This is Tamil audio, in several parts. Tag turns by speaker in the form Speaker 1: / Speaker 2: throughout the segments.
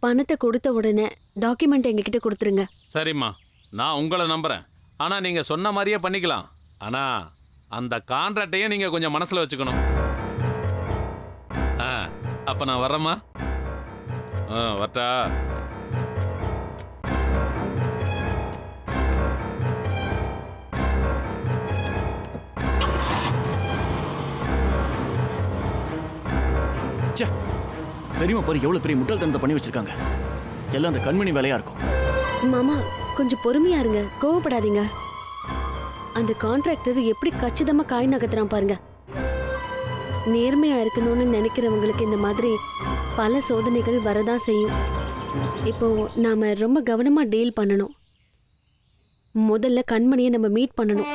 Speaker 1: பணத்தை கொடுத்த உடனே டாக்குமெண்ட் எங்ககிட்ட கொடுத்துருங்க.
Speaker 2: சரிம்மா, நான் உங்களை நம்புறேன். ஆனா நீங்க சொன்ன மாதிரியே பண்ணிக்கலாம். ஆனா அந்த கான்ட்ராக்டையும் நீங்க கொஞ்சம் மனசுல வச்சுக்கணும். அப்ப நான் வர்றேம்மா. வரட்டா?
Speaker 3: பெரியமா பாரு எவ்வளவு பெரிய முட்டாள்தனத்தை பண்ணி வச்சிருக்காங்க. எல்லாம் அந்த கண்மணி வேலையா இருக்கும்.
Speaker 1: மாமா கொஞ்சம் பொறுமையா இருங்க, கோவப்படாதீங்க. அந்த கான்ட்ராக்டர் எப்படி கச்சிதமா காய் நகர்த்துறான் பாருங்க. நேர்மையா இருக்கணும்னு நினைக்கிறவங்களுக்கு இந்த மாதிரி பல சோதனைகள் வரதான் செய்யும். இப்போ நாம ரொம்ப கவனமா டீல் பண்ணணும். முதல்ல கண்மணியை நம்ம மீட் பண்ணணும்.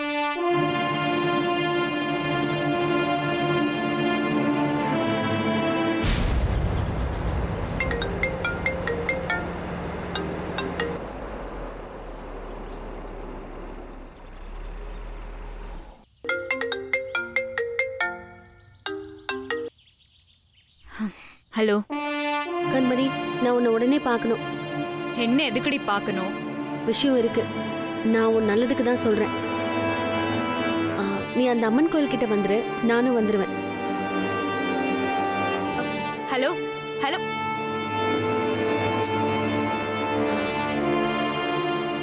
Speaker 4: ஹலோ
Speaker 1: கண்மணி, நான் உன்னை உடனே பார்க்கணும்.
Speaker 4: என்ன எதுக்கடி பார்க்கணும்?
Speaker 1: விஷயம் இருக்கு. நான் உன் நல்லதுக்கு தான் சொல்றேன். நீ அந்த அம்மன் கோயில் கிட்ட வந்துரு, நானும் வந்துருவேன்.
Speaker 4: ஹலோ ஹலோ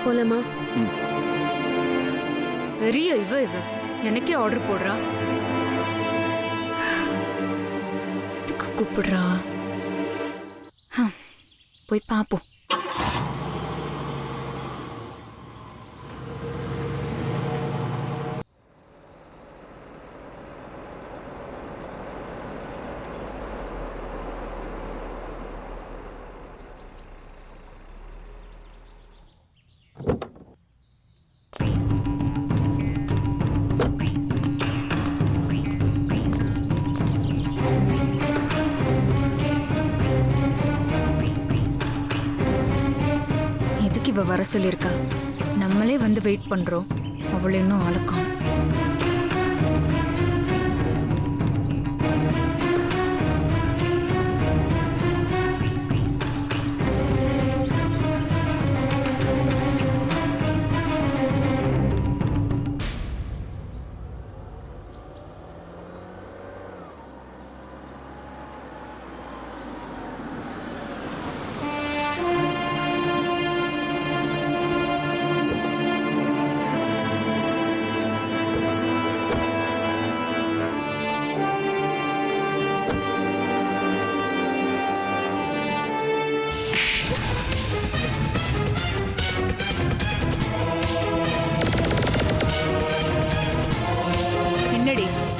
Speaker 1: போலாமா?
Speaker 4: பெரிய இவ எனக்கே ஆர்டர் போடுறா. எதுக்கு கூப்பிடுறா? போய் பாப்போம். இவ வர சொல்லிருக்கா. நம்மளே வந்து வெயிட் பண்றோம். அவளை இன்னும் ஆளுக்காம்.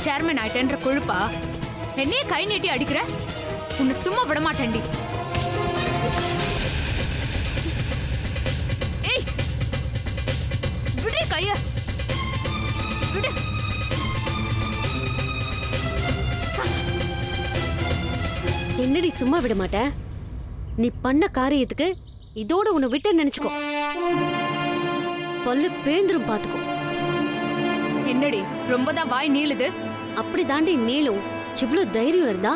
Speaker 4: சேர்மன் ஆயிட்டேன்ற கொழுப்பா என்னையே கை நீட்டி அடிக்கிற? உன்னை சும்மா விட மாட்டேன்டி. ஏய் விடு கைய, விடு.
Speaker 1: என்னடி சும்மா விட மாட்ட? நீ பண்ண காரியத்துக்கு இதோட உன்னை விட்டு நினைச்சுக்கோ. பல்லு பேந்துரும் பாத்துக்கோ.
Speaker 4: என்னடி ரொம்பதான் வாய் நீளுது?
Speaker 1: அப்படி தாண்டி நீளும். இவ்வளவு தைரியம் இருந்தா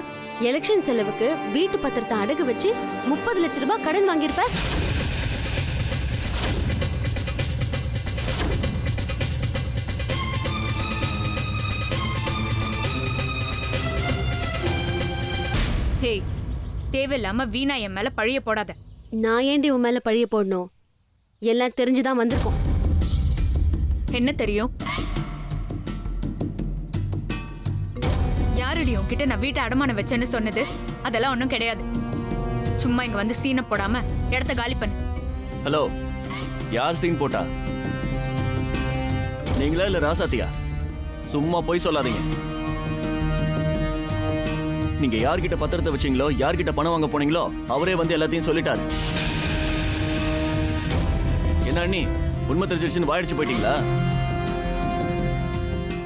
Speaker 1: எலெக்ஷன் செலவுக்கு வீட்டு பத்திரத்தை அடகு வச்சு 30 லட்சம் ரூபாய் கடன் வாங்கியிருப்ப.
Speaker 4: ஹே, தேவையில்லாம வீணா என் மேல பழிய போடாத.
Speaker 1: நான் ஏண்டி உன் மேல பழிய போடணும்? எல்லாம் தெரிஞ்சுதான் வந்திருக்கோம்.
Speaker 4: என்ன தெரியும்? யாரடி உன்கிட்ட நான் வீட்டை அடமானம் வச்சேன்னு சொன்னது? அதெல்லாம் ஒன்றும் கிடையாது. சும்மா இங்க வந்து சீனை போடாம இடத்த காலி பண்ணு.
Speaker 3: ஹலோ, யார் சீன் போட்டா? நீங்களா இல்ல ராசாத்தியா? சும்மா போய் சொல்லாதீங்க. நீங்க யார்கிட்ட பத்திரத்தை வச்சீங்களோ, யார்கிட்ட பணம் வாங்க போனீங்களோ அவரே வந்து எல்லாத்தையும் சொல்லிட்டாரு. என்ன அண்ணி, உண்மை தெரிஞ்சிருச்சுன்னு வாயிடுச்சு போயிட்டீங்களா?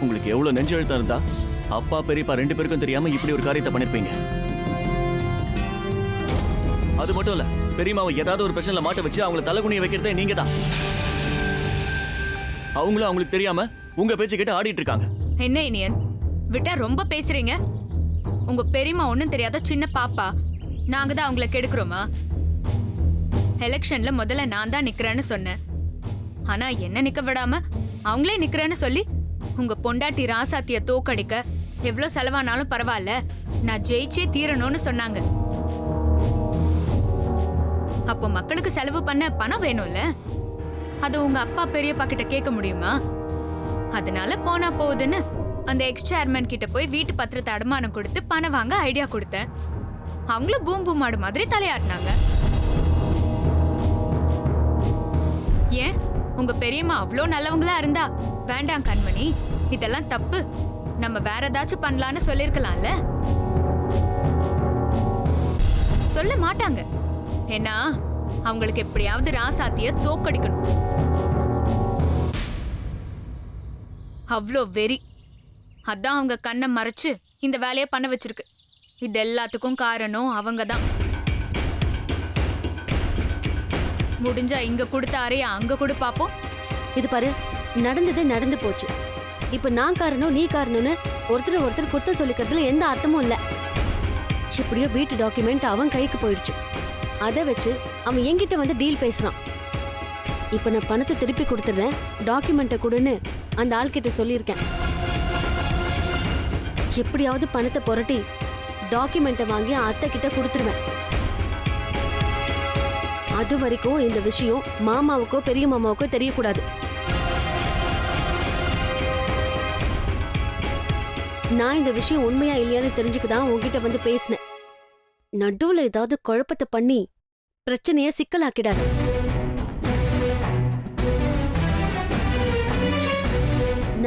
Speaker 3: உங்களுக்கு எவ்வளவு நெஞ்சு எழுத்தம் இருந்தா அப்பா பெரியப்பா 2 பேருக்கும் தெரியாம இப்படி ஒரு காரியத்தை பண்ணிருப்பீங்க. அது மட்டும் இல்ல, பெரியமாவை ஏதாவது ஒரு பிரச்சனைல மாட்ட வச்சு அவங்களை தலைகுனிய வைக்கிறதே நீங்க தான். அவங்களும் அவங்களுக்கு தெரியாம உங்க பேச்சு கேட்டு ஆடிட்டு இருக்காங்க.
Speaker 4: என்ன இனியன், விட்டா ரொம்ப பேசுறீங்க. உங்க பெரியம்மா ஒண்ணும் தெரியாத சின்ன பாப்பா. நாங்க தான் அவங்களை கெடுக்கிறோமா? எலெக்ஷன்ல முதல்ல நான் தான் நிக்கிறேன்னு சொன்னேன். ஆனா என்ன நிக்க விடாம அவங்களே நிக்கிறேன்னு சொல்லி உங்க பொண்டாட்டி ராசாத்திய தோக்கடிக்க எவ்வளவு செலவானாலும் பரவாயில்ல, நான் ஜெயிச்சே தீரணும்னு சொன்னாங்க. அப்போ மக்களுக்கு செலவு பண்ண பணம் வேணும்ல, அது உங்க அப்பா பெரியப்பா கிட்ட கேட்க முடியுமா? அதனால போனா போகுதுன்னு அந்த எக்ஸ் சேர்மன் கிட்ட போய் வீட்டு பத்திரத்தை அடமானம் கொடுத்து பணம் வாங்க ஐடியா கொடுத்தேன். அவங்களும் பூம் பூம் மாடு மாதிரி தலையாட்டினாங்க. ஏன் உங்க பெரியம்மா அவ்வளோ நல்லவங்களா இருந்தா வேண்டாம் கண்மணி, இதெல்லாம் தப்பு, நம்ம வேற ஏதாச்சும் பண்ணலான்னு சொல்லிருக்கலாம்ல. சொல்ல மாட்டாங்க. ஏன்னா அவங்களுக்கு எப்படியாவது ராசாத்திய தோக்கடிக்கணும். அவ்வளோ வெறி. அதான் அவங்க கண்ணை மறைச்சு இந்த வேலையை பண்ண வச்சிருக்கு. இது எல்லாத்துக்கும் காரணம் அவங்க தான். முடிஞ்சா இங்க கொடுத்த அறைய அங்க கொடு பாப்போம்.
Speaker 1: இது பாரு, நடந்தது நடந்து போச்சு. இப்ப நான் காரணம் நீ காரணம்னு ஒருத்தர் குத்தம் சொல்லிக்கிறதுல எந்த அர்த்தமும் இல்ல. இப்படியோ வீட்டு டாக்குமெண்ட் அவன் கைக்கு போயிடுச்சு. அதை வச்சு அவன் என்கிட்ட வந்து டீல் பேசுறான். இப்ப நான் பணத்தை திருப்பி கொடுத்துடுறேன், டாக்குமெண்ட்டை கொடுன்னு அந்த ஆள்கிட்ட சொல்லியிருக்கேன். எப்படியாவது பணத்தை புரட்டி டாக்குமெண்ட்டை வாங்கி அத்தை கிட்ட கொடுத்துருவேன். அது வரைக்கும் இந்த விஷயம் மாமாவுக்கோ பெரிய மாமாவுக்கோ தெரியக்கூடாது. நான் இந்த விஷயம் உண்மையா இல்லையான்னு தெரிஞ்சுக்கதான் உங்ககிட்ட வந்து பேசினேன். நடுவுல ஏதாவது குழப்பத்தை பண்ணி பிரச்சனைய சிக்கலாக்கிடாது.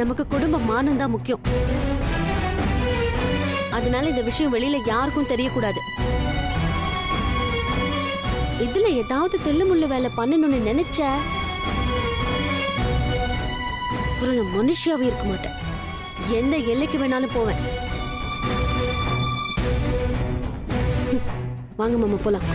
Speaker 1: நமக்கு குடும்ப மானம் தான் முக்கியம். அதனால இந்த விஷயம் வெளியில யாருக்கும் தெரியக்கூடாது. இதுல ஏதாவது தெல்லுமுள்ளு வேலை பண்ணணும்னு நினைச்ச ஒரு மனுஷியாவே இருக்க மாட்டேன். எந்த எல்லைக்கு வேணாலும் போவேன். வாங்க மாமா போலாம்.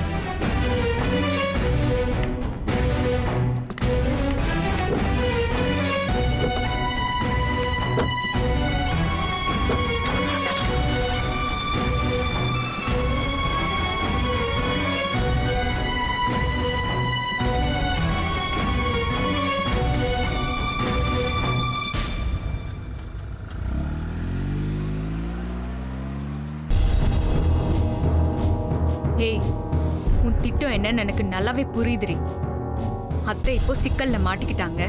Speaker 4: ஏய், உன் திட்டம் என்னன்னு எனக்கு நல்லாவே புரியுதுரி. அத்தை இப்போ சிக்கல்ல மாட்டிக்கிட்டாங்க.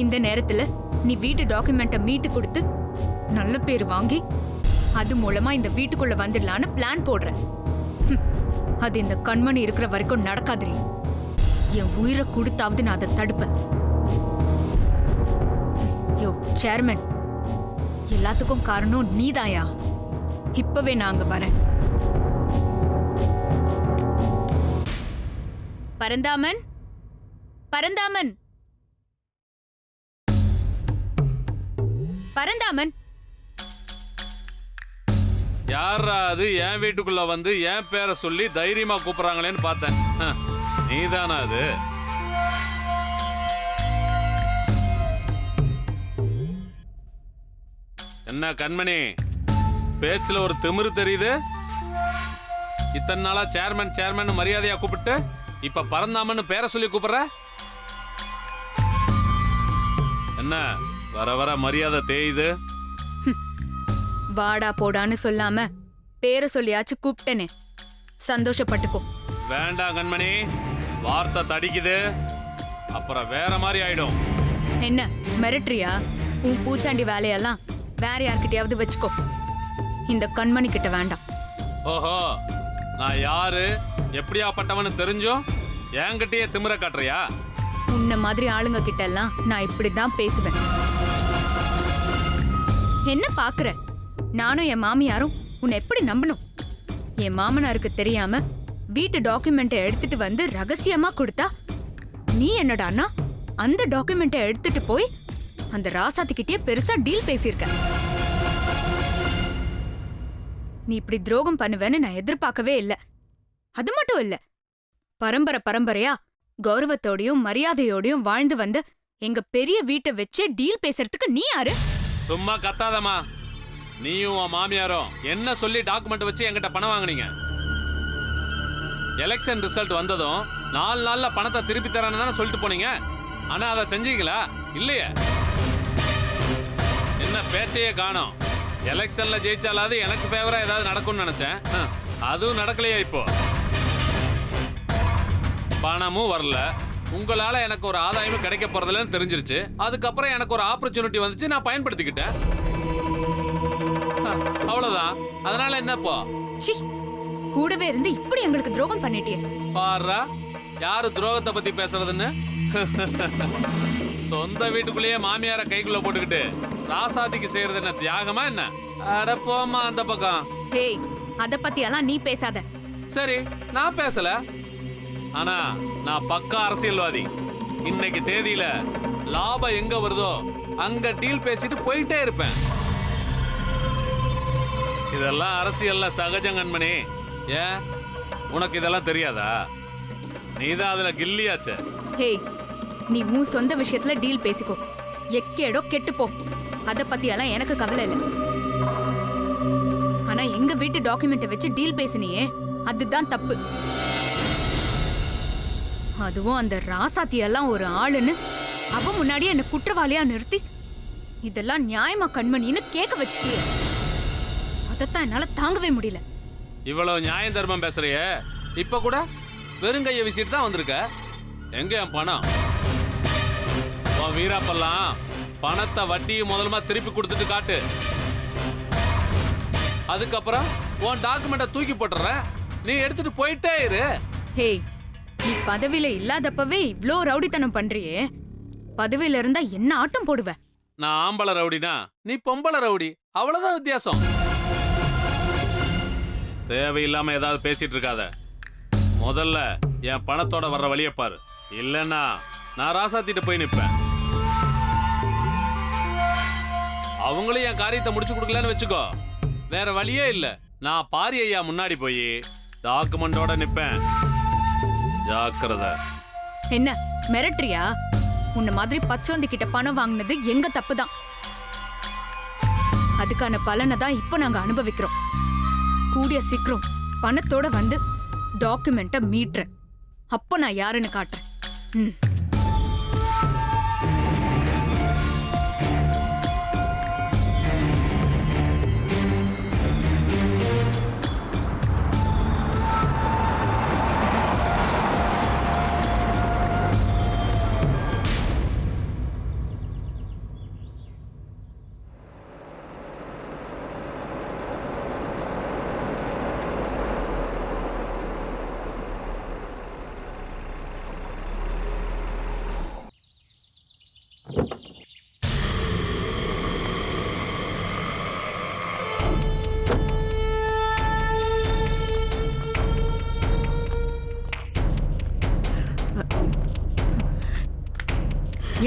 Speaker 4: இந்த நேரத்துல நீ வீட்டு டாக்குமெண்ட்டை மீட்டு கொடுத்து நல்ல பேர் வாங்கி அது மூலமா இந்த வீட்டுக்குள்ள வந்துடலான்னு பிளான் போடுற. அது இந்த கண்மணி இருக்கிற வரைக்கும் நடக்காதுரி. என் உயிரை கொடுத்தாவது நான் அதை தடுப்பேன். யோ சேர்மன், எல்லாத்துக்கும் காரணம் நீதாயா. இப்பவே நான் அங்க வரேன். பரந்தாமன், பரந்தாமன், பரந்தாமன்.
Speaker 2: யாரா அது என் வீட்டுக்குள்ள வந்து என் பேரை சொல்லி தைரியமா கூப்பிடுறாங்களேன்னு பார்த்தேன். நீதானா அது? என்ன கண்மணி, பேச்சுல ஒரு திமிரு தெரியுது. இத்தனை நாளா சேர்மன் சேர்மன் மரியாதையா கூப்பிட்டு இப்ப பரந்தாமன்னு பேரை சொல்லி கூப்பிடுற. என்ன வர வர மரியாதை தேயுது?
Speaker 4: வாடா போடான்னு சொல்லாம பேரை சொல்லியாச்சு கூப்பிட்டனே, சந்தோஷப்பட்டுக்கோ.
Speaker 2: வேண்டாம் கண்மணி, வார்த்தை தடிக்குது, அப்புறம் வேற மாதிரி ஆயிடும்.
Speaker 4: என்ன மிரட்டுறியா? உன் பூச்சாண்டி வேலையெல்லாம் வேற யார்கிட்டயாவது வச்சுக்கோ. இந்த கண்மணி கிட்ட வேண்டாம்.
Speaker 2: ஓஹோ, நான் யாரு எப்படியாப்பட்டவனு தெரிஞ்சும் என்கிட்டயே திமிர காட்டுறியா?
Speaker 4: உன்ன மாதிரி ஆளுங்க கிட்ட எல்லாம் நான் இப்படிதான் பேசுவேன். என்ன பாக்குற? நானும் என் மாமியாரும் உன்னை எப்படி நம்பணும்? என் மாமனாருக்கு தெரியாம வீட்டு டாக்குமெண்ட்டை எடுத்துட்டு வந்து ரகசியமா கொடுத்தா நீ என்னடான்னா அந்த டாக்குமெண்ட்டை எடுத்துட்டு போய் அந்த ராசாத்திக்கிட்டே பெருசா டீல் பேசியிருக்க. நீ இப்படி துரோகம் பண்ணுவேன்னு நான் எதிர்பார்க்கவே இல்லை. அது மட்டும் இல்ல, பரம்பரை பரம்பரையா கௌரவத்தோடையும் மரியாதையோடையும் வாழ்ந்து வந்த எங்க பெரிய வீட்டை வச்சே டீல் பேசுறதுக்கு நீ யாரு?
Speaker 2: சும்மா கத்தாதம்மா. நீயும் உன் மாமியாரும் என்ன சொல்லி டாக்குமெண்ட் வச்சு என்கிட்ட பணம் வாங்குனீங்க? எலெக்ஷன் ரிசல்ட் வந்ததும் 4 நாள்ல பணத்தை திருப்பி தரேன்னு தானே சொல்லிட்டு போனீங்க. ஆனா அதை செஞ்சீங்களா? இல்லையே. என்ன பேச்சையே காணோம். எலெக்ஷன்ல ஜெயிச்சாலாவது எனக்கு ஃபேவரா ஏதாவது நடக்கும்னு நினைச்சேன். அதுவும் நடக்கலையா? இப்போ பணமும் வரல, உங்களால எனக்கு ஒரு ஆதாயமும் கிடைக்க போறதில்லன்னு தெரிஞ்சிருச்சு. அதுக்கப்புறம் எனக்கு ஒரு ஆப்பர்ச்சுனிட்டி வந்துச்சு, நான் பயன்படுத்திக்கிட்டேன். அவ்வளவுதான். அதனால என்னப்போ?
Speaker 4: சி, கூடவே இருந்து இப்படி எங்களுக்கு துரோகம் பண்ணிட்டியே.
Speaker 2: பாரா, யாரு துரோகத்தை பத்தி பேசுறதுன்னு. சொந்த வீட்டுக்குள்ளேயே மாமியார கைக்குள்ள போட்டுக்கிட்டு ராசாதிக்கு செய்யறது என்ன தியாகமா என்ன? அட போமா அந்த பக்கம்.
Speaker 4: ஹேய், அத பத்தி எல்லாம் நீ பேசாத.
Speaker 2: சரி, நான் பேசல. ஆனா நான் பக்கா அரசியல்வாதி. இன்னைக்கு தேதியில லாபம் எங்க வருதோ அங்க டீல் பேசிட்டு போயிட்டே இருப்பேன். இதெல்லாம் அரசியல்ல சகஜம் கண்மணி. ஏன் உனக்கு இதெல்லாம் தெரியாதா? நீதான் அதுல கில்லியாச்சே.
Speaker 4: ஹேய், நீ உன் சொந்த விஷயத்துல டீல் பேசிக்கோ. எக்கேடோ கெட்டு போ. அத பத்தி எல்லாம் எனக்கு கவலை இல்ல. ஆனா எங்க வீட்டு டாக்குமெண்ட்டை வச்சு டீல் பேசினியே, அதுதான் தப்பு. அதுவும் அந்த ராசாத்தி எல்லாம் ஒரு ஆளுன்னு அவ முன்னாடியே என்ன குற்றவாளியா நிறுத்தி இதெல்லாம் நியாயமா கண்மணின்னு கேட்க வச்சுட்டியே. அதத்தான் என்னால தாங்கவே முடியல.
Speaker 2: இவ்வளவு நியாயம் தர்மம் பேசுறியே, இப்ப கூட வெறுங்கைய வீசிட்டு தான் வந்திருக்க. எங்க என் பணம்? உன் வீராப்பெல்லாம் பணத்தை வட்டியும் முதலமா திருப்பி கொடுத்துட்டு காட்டு. அதுக்கப்புறம் உன் டாக்குமெண்ட்டை தூக்கி போட்டுறேன், நீ எடுத்துட்டு போயிட்டே இரு.
Speaker 4: ஹேய், நீ பதவியில இல்லாதப்பவே இவ்ளோ ரவுடித்தனம் பண்றியே, பதவியில இருந்தா என்ன ஆட்டம் போடுவ?
Speaker 2: நான் ஆம்பளை ரவுடினா நீ பொம்பளை ரவுடி, அவ்வளவுதான் வித்தியாசம். தேவையில்லாம ஏதாவது பேசிட்டு இருக்காத. முதல்ல என் பணத்தோட வர்ற வழியை பாரு. இல்லன்னா நான் ராசாத்திட்டு போய் நிப்பேன். அவங்களும் என் காரியத்தை முடிச்சு கொடுக்கலன்னு வச்சுக்கோ, வேற வழியே இல்ல. நான் பாரி ஐயா முன்னாடி போய் டாக்குமெண்டோட நிப்பேன். ஜாக்கிரதை.
Speaker 4: என்ன மிரட்டுறியா? உன்ன மாதிரி பச்சோந்தி கிட்ட பணம் வாங்கினது எங்க தப்புதான். அதுக்கான பலனை தான் இப்ப நாங்க அனுபவிக்கிறோம். கூடிய சீக்கிரம் பணத்தோட வந்து டாக்குமெண்ட்டை மீட்றேன். அப்ப நான் யாருன்னு காட்டுறேன். ம்.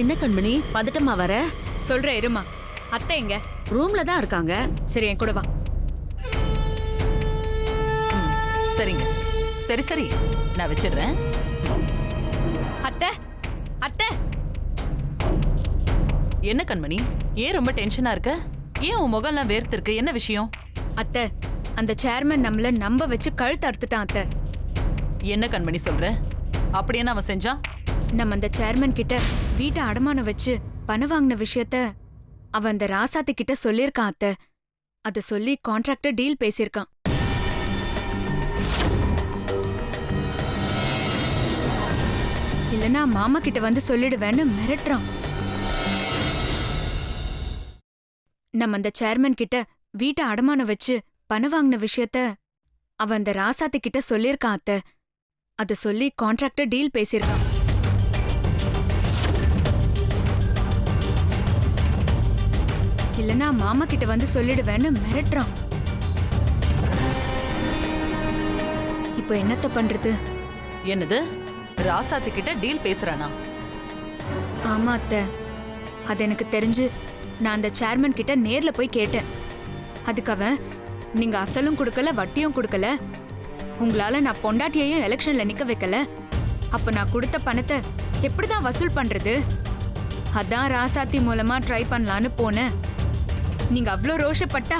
Speaker 5: என்ன கண்மணி, பதட்டமா வர?
Speaker 4: சொல்றேன் இருமா. அத்தை எங்க?
Speaker 5: ரூம்ல தான் இருக்காங்க.
Speaker 4: சரி, என் கூட வா.
Speaker 6: சரிங்க, சரி சரி, நான் வச்சிடுறேன்.
Speaker 4: அத்தை, அத்தை.
Speaker 6: என்ன கண்மணி, ஏன் ரொம்ப டென்ஷனா இருக்க? ஏன் உன் முகம்லாம் வேர்த்து இருக்கு? என்ன விஷயம்?
Speaker 4: அத்தை, அந்த சேர்மன் நம்மள நம்ப வச்சு கழுத்து அறுத்துட்டான் அத்தை.
Speaker 6: என்ன கண்மணி சொல்ற? அப்படி என்ன அவன் செஞ்சான்?
Speaker 4: நம்ம அந்த சேர்மன் கிட்ட வீட்டை அடமானம் வச்சு பணம் வாங்கின விஷயத்த அவன் அந்த ராசாத்தி கிட்ட சொல்லியிருக்கான் அத்தை. அத சொல்லி கான்ட்ராக்டர் டீல் பேசியிருக்கான். இல்லனா மாமா கிட்ட வந்து சொல்லிடுவேன்னு மிரட்டுறான். நம்ம அந்த சேர்மன் கிட்ட வீட்டை அடமானம் வச்சு பணம் வாங்கின விஷயத்த அவன் அந்த ராசாத்தி கிட்ட சொல்லியிருக்கான் அத்தை. அத சொல்லி கான்ட்ராக்டர் டீல் பேசியிருக்கான். இல்லனா மாமா கிட்ட வந்து சொல்லிடுவேன்னு மிரட்டுறான். இப்போ என்னத்த பண்றது?
Speaker 6: என்னது, ராசாத்தி கிட்ட டீல் பேசுறானா?
Speaker 4: ஆமா அத்தை, அது எனக்கு தெரிஞ்சு நான் அந்த சேர்மன் கிட்ட நேர்ல போய் கேட்டேன். அதுக்கு அவன், நீங்க அசலும் கொடுக்கல வட்டியும் கொடுக்கல, உங்களால நான் பொண்டாட்டியையும் எலெக்ஷன்ல நிக்க வைக்கல, அப்ப நான் கொடுத்த பணத்தை எப்படிதான் வசூல் பண்றது? அதான் ராசாத்தி மூலமா ட்ரை பண்ணலான்னு போனேன். நீங்க அவ்ளோ ரோஷப்பட்டா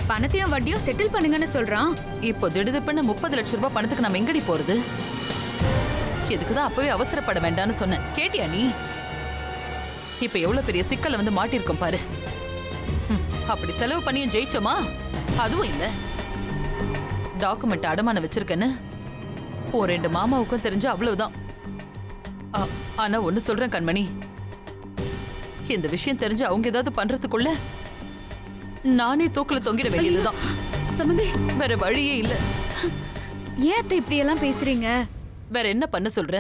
Speaker 4: பணத்தையும் வட்டியும் செட்டில் பண்ணுங்கன்னு சொல்றான்.
Speaker 6: இப்போ திடுதிப்புன்னு 30 லட்சம் ரூபாய் பணத்துக்கு நம்ம எங்கடி போறது? எதுக்குதான் அப்பவே அவசரப்பட வேண்டாம்னு சொன்னேன், கேட்டியா நீ? இப்ப எவ்வளவு பெரிய சிக்கல்ல வந்து மாட்டிருக்கோம் பாரு. அப்படி செலவு பண்ணியும் ஜெயிச்சோமா? அதுவும் இல்ல. டாக்குமெண்ட் அடமான வச்சிருக்கேன்னு ஒரு 2 மாமாவுக்கும் தெரிஞ்சு அவ்வளவுதான். ஆனா ஒண்ணு சொல்றேன் கண்மணி, இந்த விஷயம் தெரிஞ்சு அவங்க ஏதாவது பண்றதுக்குள்ள நானே தூக்குல தொங்கிட வேண்டியதுதான்.
Speaker 5: சம்பந்தி,
Speaker 6: வேற வழியே இல்ல.
Speaker 4: ஏன் அத்தை இப்படி எல்லாம் பேசுறீங்க?
Speaker 6: வேற என்ன பண்ண சொல்ற?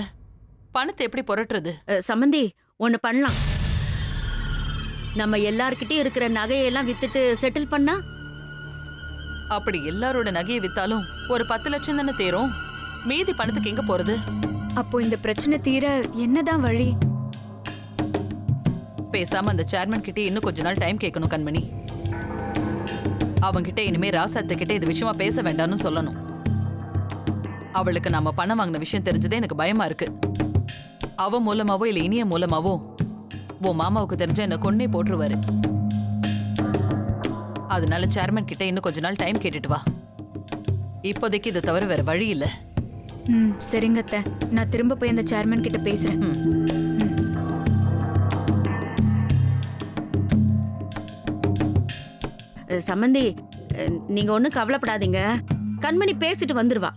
Speaker 6: பணத்தை எப்படி புரட்டுறது?
Speaker 5: சம்பந்தி ஒண்ணு பண்ணலாம். நம்ம எல்லார்கிட்டயும் இருக்கிற நகையெல்லாம் வித்துட்டு செட்டில் பண்ணா?
Speaker 6: அப்படி எல்லாரோட நகையை வித்தாலும் ஒரு 10 லட்சம் தானே தேரும். மீதி பணத்துக்கு எங்க போறது?
Speaker 4: அப்போ இந்த பிரச்சனை தீர என்னதான் வழி?
Speaker 6: பேசாம அந்த சேர்மன் கிட்ட இன்னும் கொஞ்ச நாள் டைம் கேட்கணும் கண்மணி. அவங்கிட்ட இனிமே ராசாத்த கிட்ட இது விஷயமா பேச வேண்டாம்னு சொல்லணும். அவளுக்கு நாம பணம் வாங்கின விஷயம் தெரிஞ்சதே எனக்கு பயமா இருக்கு. அவ மூலமாவோ இல்ல இனிய மூலமாவோ உன் மாமாவுக்கு தெரிஞ்ச என்ன கொன்னே போட்டுருவாரு. அதனால சேர்மன் கிட்ட இன்னும் கொஞ்ச நாள் டைம் கேட்டுட்டு வா. இப்போதைக்கு இதை தவிர வேற வழி இல்ல.
Speaker 4: சரிங்க அத்தை, நான் திரும்ப போய் அந்த சேர்மன் கிட்ட பேசுறேன்.
Speaker 5: சம்பந்தி, நீங்க ஒண்ணும் கவலைப்படாதீங்க. கண்மணி பேசிட்டு வந்துருவா.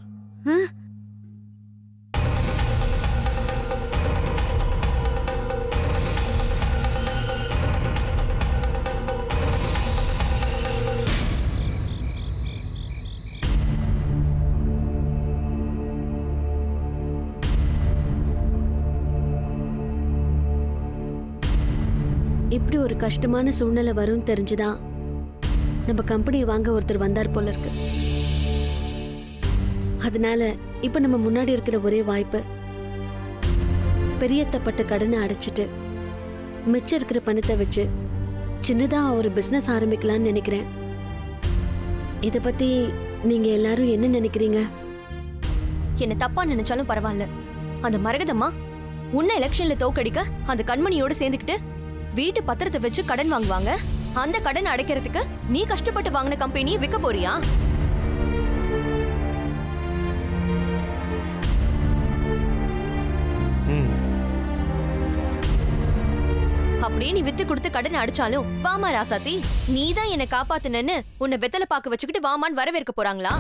Speaker 1: இப்படி ஒரு கஷ்டமான சூழ்நிலை வரும் தெரிஞ்சுதான் நம்ம கம்பெனி வாங்க ஒருத்தர் வந்தார் போல இருக்கு. அதனால இப்ப நம்ம முன்னாடி இருக்கிற ஒரே வாய்ப்பு பெரியத்தப்பட்ட கடனை அடைச்சிட்டு மிச்சம் இருக்கிற பணத்தை வச்சு சின்னதா ஒரு பிசினஸ் ஆரம்பிக்கலாம்னு நினைக்கிறேன். இத பத்தி நீங்க எல்லாரும் என்ன நினைக்கிறீங்க?
Speaker 7: என்ன தப்பா நினைச்சாலும் பரவாயில்ல, அந்த மரகதம்மா உன்ன எலெக்ஷன்ல தோக்கடிக்க அந்த கண்மணியோட சேர்ந்துக்கிட்டு வீட்டு பத்திரத்தை வச்சு கடன் வாங்குவாங்க. அந்த கடன் அடைக்கிறதுக்கு நீ கஷ்டப்பட்டு வாங்கின கம்பெனியை விற்க போறியா? அப்படியே நீ வித்து கொடுத்து கடன் அடிச்சாலும் வாமா ராசாத்தி, நீ தான் என்னை காப்பாத்துனன்னு உன்னை வெத்தலை பாக்கு வச்சுக்கிட்டு வாமான்னு வரவேற்க போறாங்களா?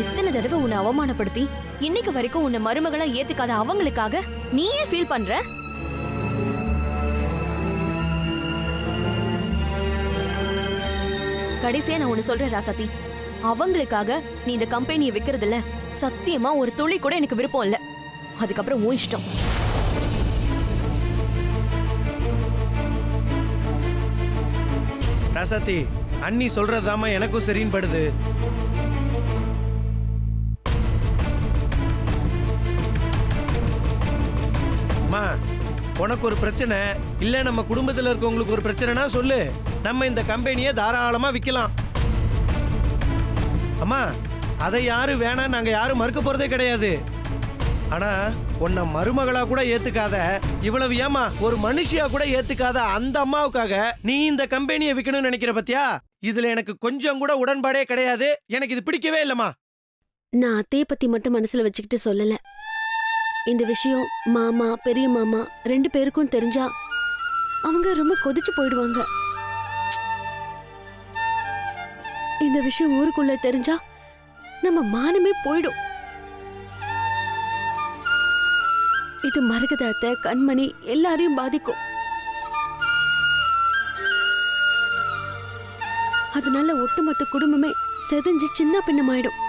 Speaker 7: எத்தனை தடவை உன்னை அவமானப்படுத்தி இன்னைக்கு வரைக்கும் உன்னை மருமகளா ஏத்துக்காத அவங்களுக்காக நீயே ஃபீல் பண்ற? கடைசியா நான் ஒன்னு சொல்றேன் ராசாத்தி, அவங்களுக்காக நீ இந்த கம்பெனியை விக்கிறதுல சத்தியமா ஒரு துளி கூட எனக்கு விருப்பம் இல்ல. அதுக்கப்புறம் உன் இஷ்டம்.
Speaker 8: ராசாத்தி, அண்ணி சொல்றதாமா எனக்கும் சரின்னு படுது. உனக்கு ஒரு பிரச்சனை இல்ல, நம்ம குடும்பத்துல இருக்கவங்களுக்கு ஒரு பிரச்சனைனா சொல்லு, நம்ம இந்த கம்பெனியை தாராளமா விற்கலாம். அம்மா, அதை யாரும் வேணாம், நாங்க யாரும் மறுக்க போறதே கிடையாது. ஆனா உன்னை மருமகளா கூட ஏத்துக்காத, இவ்வளவு ஏமா ஒரு மனுஷியா கூட ஏத்துக்காத அந்த அம்மாவுக்காக நீ இந்த கம்பெனியை விற்கணும்னு நினைக்கிற பத்தியா? இதுல எனக்கு கொஞ்சம் கூட உடன்பாடே கிடையாது. எனக்கு இது பிடிக்கவே இல்லம்மா.
Speaker 1: நான் அத்தைய பத்தி மட்டும் மனசுல வச்சுக்கிட்டு சொல்லல. இந்த விஷயம் மாமா பெரிய மாமா 2 பேருக்கும் தெரிஞ்சா அவங்க ரொம்ப கொதிச்சு போயிடுவாங்க. இந்த விஷயம் ஊருக்குள்ள தெரிஞ்சா நம்ம மானமே போயிடும். இது மரகதத்தை, கண்மணி எல்லாரையும் பாதிக்கும். அதனால ஒட்டுமொத்த குடும்பமே செதஞ்சு சின்ன பின்னமாயிடும்.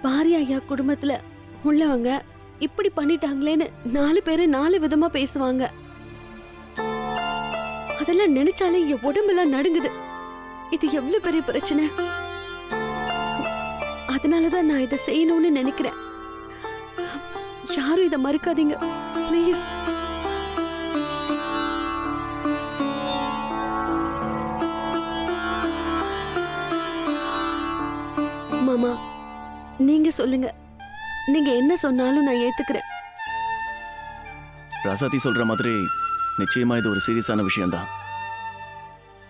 Speaker 1: பாரியா ஐயா குடும்பத்துல உள்ளவங்க இப்படி பண்ணிட்டாங்களேன்னு 4 பேரு 4 விதமா பேசுவாங்க. அதெல்லாம் நினைச்சாலே என் உடம்பெல்லாம் நடுங்குது. இது எவ்வளவு பெரிய பிரச்சனை. அதனாலதான் நான் இதை செய்யணும்னு நினைக்கிறேன். யாரும் இதை மறுக்காதீங்க ப்ளீஸ். மாமா, நீங்க சொல்லுங்க. நீங்க என்ன சொன்னாலும் நான் ஏத்துக்கிறேன்.
Speaker 3: ராசாத்தி சொல்ற மாதிரி நிச்சயமா இது ஒரு சீரியஸான விஷயம்தான்.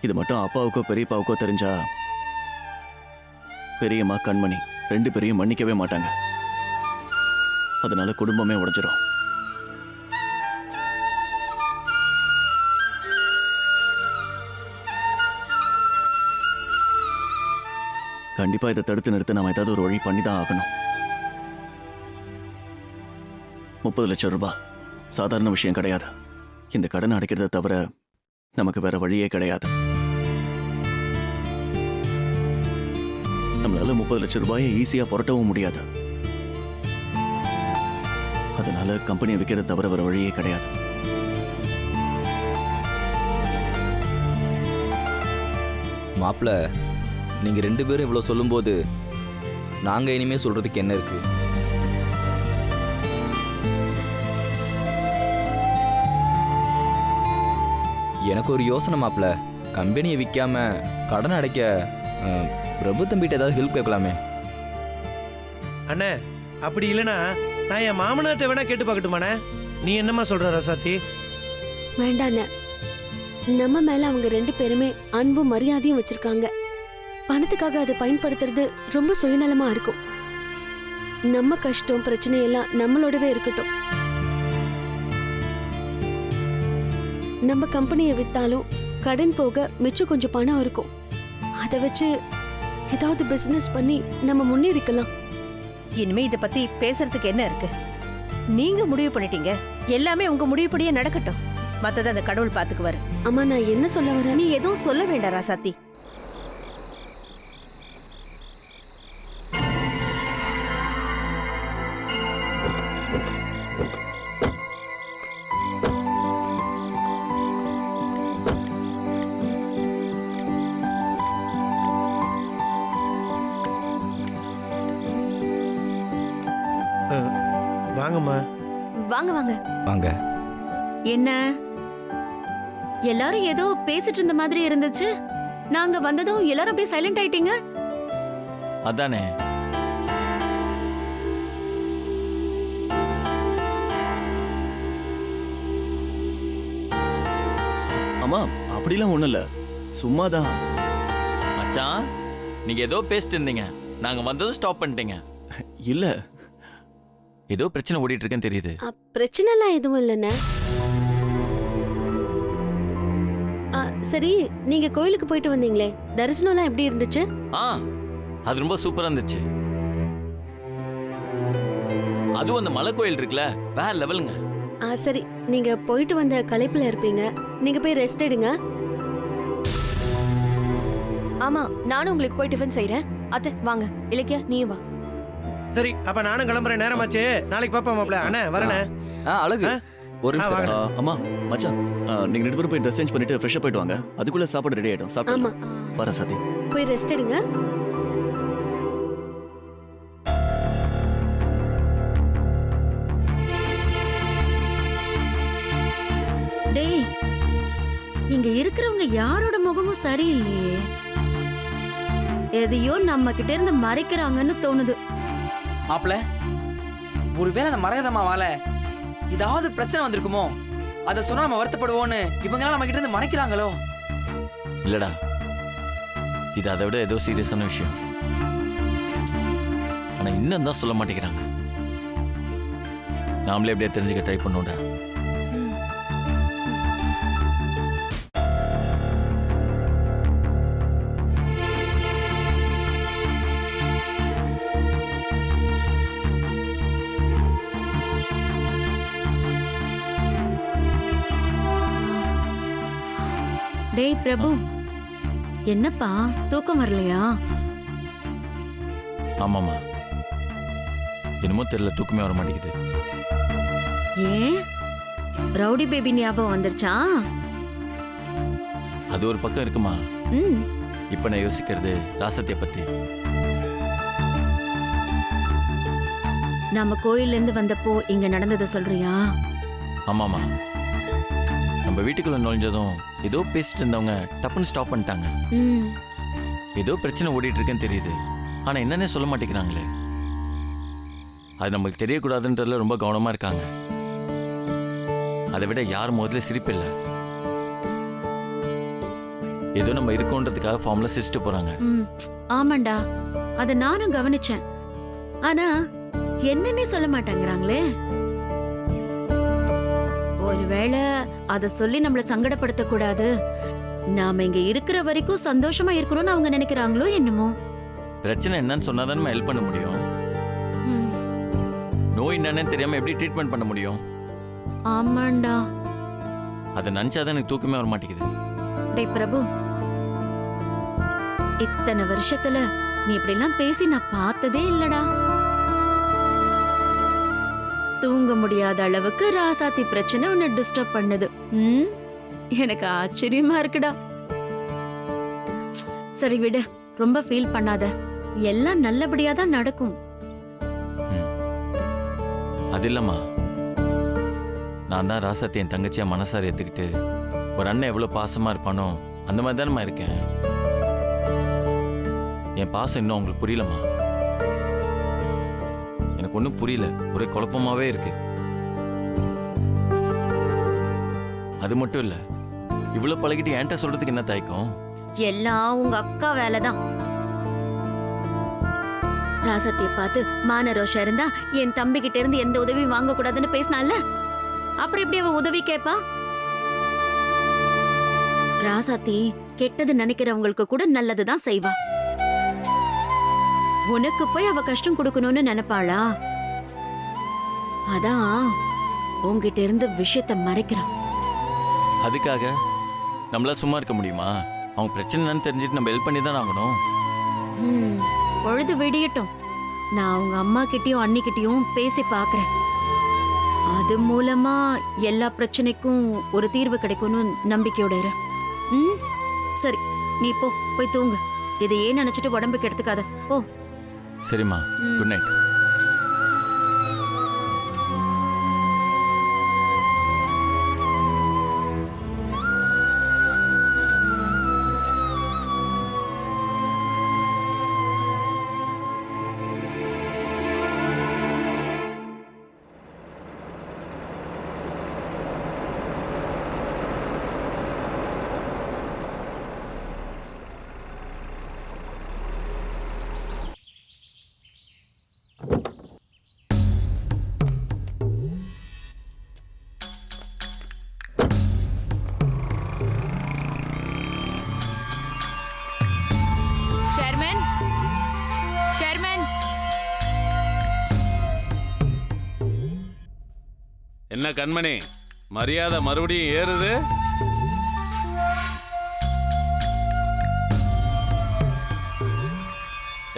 Speaker 3: இது மட்டும் அப்பாவுக்கோ பெரியப்பாவுக்கோ தெரிஞ்சா பெரியம்மா கண்மணி 2 பேரையும் மன்னிக்கவே மாட்டாங்க. அதனால குடும்பமே உடைஞ்சிரும். கண்டிப்பா இதை தடுத்து நிறுத்த நாம ஏதாவது ஒரு வழி பண்ணி தான் ஆகணும். 30 லட்சம் ரூபாய் சாதாரண விஷயம் கிடையாது. இந்த கடனை அடைக்கிறத தவிர நமக்கு வேற வழியே கிடையாது. நம்மளால 30 லட்சம் ரூபாயை ஈஸியா புரட்டவும் முடியாது. அதனால கம்பெனியை விற்கிறத தவிர வேற வழியே கிடையாது.
Speaker 9: மாப்பிள்ள, நீங்க 2 பேரும் இவ்வளவு சொல்லும்போது நாங்க இனிமே சொல்றதுக்கு என்ன இருக்கு? எனக்கு ஒரு யோசனை மாப்பிள்ள. கம்பெனியை விற்காம கடன் அடைக்க பிரபு தம்பிகிட்ட ஏதாவது ஹெல்ப் கேட்கலாமே.
Speaker 8: அண்ணே, அப்படி இல்லைனா நான் என் மாமனார்ட்ட வேணா கேட்டு பார்க்கட்டுமாண்ணே? நீ என்னம்மா சொல்ற ரசாத்தி?
Speaker 1: வேண்டாண்ண, நம்ம மேல அவங்க 2 பேருமே அன்பும் மரியாதையும் வச்சிருக்காங்க. பணத்துக்காக அதை பயன்படுத்துறது ரொம்ப சுயநலமா இருக்கும். நம்ம கஷ்டம் பிரச்சனை எல்லாம் நம்மளோடவே இருக்கட்டும். நம்ம கம்பெனியை வித்தாலும் கடன் போக மிச்சம் கொஞ்சம் பணம் இருக்கும். அதை வச்சு ஏதாவது பிசினஸ் பண்ணி நம்ம முன்னேறிக்கலாம்.
Speaker 10: இனிமே இத பத்தி பேசுறதுக்கு என்ன இருக்கு? நீங்க முடிவு பண்ணிட்டீங்க, எல்லாமே உங்க முடிவுப்படியே நடக்கட்டும். மத்தத அந்த கடவுள் பாத்துக்குவாரு.
Speaker 1: அம்மா, நான் என்ன சொல்ல வரேன்?
Speaker 10: நீ எதுவும் சொல்ல வேண்டாம் ராசாத்தி.
Speaker 8: வாங்கம்மா.
Speaker 7: வாங்க வாங்க.
Speaker 9: வாங்க.
Speaker 5: என்ன எல்லாரும் ஏதோ பேசிட்டு இருந்த மாதிரி இருந்துச்சு. நாங்க வந்ததும் எல்லாரும் அப்படியே சைலண்ட் ஆயிட்டீங்க.
Speaker 3: அதானே. அம்மா, அப்படிலாம் ஒண்ணும் இல்ல, சும்மாதான்.
Speaker 11: மச்சான், நீங்க ஏதோ பேசிட்டு இருந்தீங்க, நாங்க வந்ததும் ஸ்டாப் பண்ணிட்டீங்க.
Speaker 3: இல்ல,
Speaker 11: ஏதோ பிரச்சனை ஓடிட்டு இருக்குன்னு தெரியுது.
Speaker 1: பிரச்சனை எல்லாம் எதுவும் இல்லைண்ணே. சரி, நீங்க கோயிலுக்கு போயிட்டு வந்தீங்களே, தரிசனம் எல்லாம் எப்படி இருந்துச்சு?
Speaker 11: அது ரொம்ப சூப்பரா இருந்துச்சு. அதுவும் அந்த மலை கோயில் இருக்குல்ல, வேற லெவலுங்க.
Speaker 1: சரி, நீங்க போயிட்டு வந்த களைப்புல இருப்பீங்க, நீங்க போய் ரெஸ்ட் எடுங்க.
Speaker 7: ஆமா, நானும் உங்களுக்கு போய் டிஃபன் செய்றேன். அத்தை வாங்க. இலக்கியா, நீயும் வா.
Speaker 8: சரி, அப்ப நானும் கிளம்புறேன். நேரமாச்சு, நாளைக்கு பாப்போம் மாப்பிள்ள. அண்ணே வரேனே.
Speaker 9: அழகு, ஒரு நிமிஷம்.
Speaker 3: அம்மா, மச்சான், நீங்க 2 பேரும் போய் ட்ரெஸ் சேஞ்ச் பண்ணிட்டு ஃப்ரெஷ்ஷா போயிட்டு வாங்க. அதுக்குள்ள சாப்பாடு ரெடி ஆயிடும்.
Speaker 1: ஆமா,
Speaker 3: சாப்பிடலாம். வர சாத்தி,
Speaker 1: போய் ரெஸ்ட் எடுங்க.
Speaker 5: டேய், இங்க இருக்கிறவங்க யாரோட முகமும் சரியில்லையே. எதையோ நம்ம கிட்ட இருந்து மறைக்கிறாங்கன்னு தோணுது.
Speaker 12: மாப்பிள்ள, ஒருவேளை அந்த மரகதம்மாவால ஏதாவது பிரச்சனை வந்திருக்குமோ? அதை சொன்னா நம்ம வருத்தப்படுவோன்னு இவங்களால நம்ம கிட்ட இருந்து மறைக்கிறாங்களோ?
Speaker 11: இல்லடா, இது அதை விட ஏதோ சீரியஸான விஷயம். ஆனா இன்னும் தான் சொல்ல மாட்டேங்கிறாங்க. நாமளே எப்படியா தெரிஞ்சுக்க ட்ரை பண்ணோம்டா.
Speaker 5: டேய் பிரபு, என்னப்பா தூக்கம் வரலையா?
Speaker 11: ஆமாமா, என்னமோ தெரியல, தூக்கமே வர மாட்டேங்குது.
Speaker 5: ஏன், ரவுடி பேபி ஞாபகம் வந்துருச்சா?
Speaker 11: அது ஒரு பக்கம் இருக்குமா. இப்ப நான் யோசிக்கிறது ராசத்திய பத்தி.
Speaker 5: நம்ம கோயில்ல இருந்து வந்தப்போ இங்க நடந்ததை சொல்றியா?
Speaker 11: ஆமாமா, நம்ம வீட்டுக்குள்ள நுழைஞ்சதும் ஏதோ பேசிட்டு இருந்தவங்க டப்புன்னு ஸ்டாப் பண்ணிட்டாங்க. ஏதோ பிரச்சனை ஓடிட்டு இருக்குன்னு தெரியுது, ஆனா என்னன்னே சொல்ல மாட்டேங்கிறாங்களே. அது நமக்கு தெரியக்கூடாதுன்றதுல ரொம்ப கவனமா இருக்காங்க. அதை விட யார் முதல்ல சிரிப்பு இல்லை. ஏதோ நம்ம இருக்கோன்றதுக்காக ஃபார்ம்ல சிஸ்ட் போறாங்க.
Speaker 5: ஆமாண்டா, அத நானும் கவனிச்சேன். ஆனா என்னன்னே சொல்ல மாட்டேங்கிறாங்களே. ஒருவேளை அத சொல்லி நம்மள சங்கடப்படுத்த கூடாது, நாம இங்க இருக்கிற வரைக்கும் சந்தோஷமா இருக்கணும்னு அவங்க நினைக்கிறாங்களோ என்னமோ.
Speaker 11: பிரச்சனை என்னன்னு சொன்னாதான் நம்ம ஹெல்ப் பண்ண முடியும். நோய் என்னன்னு தெரியாம எப்படி ட்ரீட்மெண்ட் பண்ண முடியும்?
Speaker 5: ஆமாண்டா.
Speaker 11: அதை நினைச்சாதான் எனக்கு தூக்கமே வர மாட்டேங்குது.
Speaker 5: டேய் பிரபு, இத்தனை வருஷத்துல நீ இப்படி எல்லாம் பேசி நான் பார்த்ததே இல்லடா. தூங்க முடியாத அளவுக்கு ராசாத்தி பிரச்சனை உன்னை டிஸ்டர்ப் பண்ணுது. எனக்கு ஆச்சரியமா இருக்குடா. சரி விடு, ரொம்ப ஃபீல் பண்ணாத, எல்லாம் நல்லபடியா தான் நடக்கும்.
Speaker 11: அது இல்லம்மா, நான் தான் ராசாத்தி என் தங்கச்சியா மனசார ஏத்துக்கிட்டு ஒரு அண்ணன் எவ்வளவு பாசமா இருப்பானோ அந்த மாதிரி தானம்மா இருக்கேன். என் பாசம் இன்னும் உங்களுக்கு புரியலம்மா. எனக்கு ஒன்றும் புரியல, ஒரே குழப்பமாவே இருக்கு. அது மட்டும் இல்ல, இவ்வளவு பழகிட்டு என்கிட்ட சொல்றதுக்கு என்ன தயக்கம்?
Speaker 5: எல்லாம் உங்க அக்கா வேலைதான். ராசத்திய பார்த்து மான ரோஷம் இருந்தா என் தம்பி கிட்ட இருந்து எந்த உதவியும் வாங்க கூடாதுன்னு பேசினால, அப்புறம் எப்படி அவ உதவி கேப்பா? ராசாத்தி கெட்டது நினைக்கிறவங்களுக்கு கூட நல்லதுதான் செய்வா. உனக்கு போய் அவ கஷ்டம் கொடுக்கணும்னு நினைப்பாளா? அதான் உன்கிட்ட இருந்து விஷயத்தை மறைக்கிறான்.
Speaker 11: அதுக்காக நம்மளா சும்மா இருக்க முடியுமா? அவங்க பிரச்சனை என்னன்னு தெரிஞ்சுட்டு நம்ம ஹெல்ப் பண்ணி தான் ஆகணும்.
Speaker 5: பொழுது விடியட்டும், நான் அவங்க அம்மா கிட்டயும் அண்ணி கிட்டயும் பேசி பாக்குறேன். அது மூலமா எல்லா பிரச்சனைக்கும் ஒரு தீர்வு கிடைக்கும்னு நம்பிக்கையோட இரு. சரி, நீ போய் தூங்கு. இதை ஏன் நினைச்சிட்டு உடம்புக்கு எடுத்துக்காத, போ.
Speaker 11: சரிம்மா, குட் நைட்.
Speaker 2: என்ன கண்மணி, மரியாதை மறுபடியும் ஏறுது?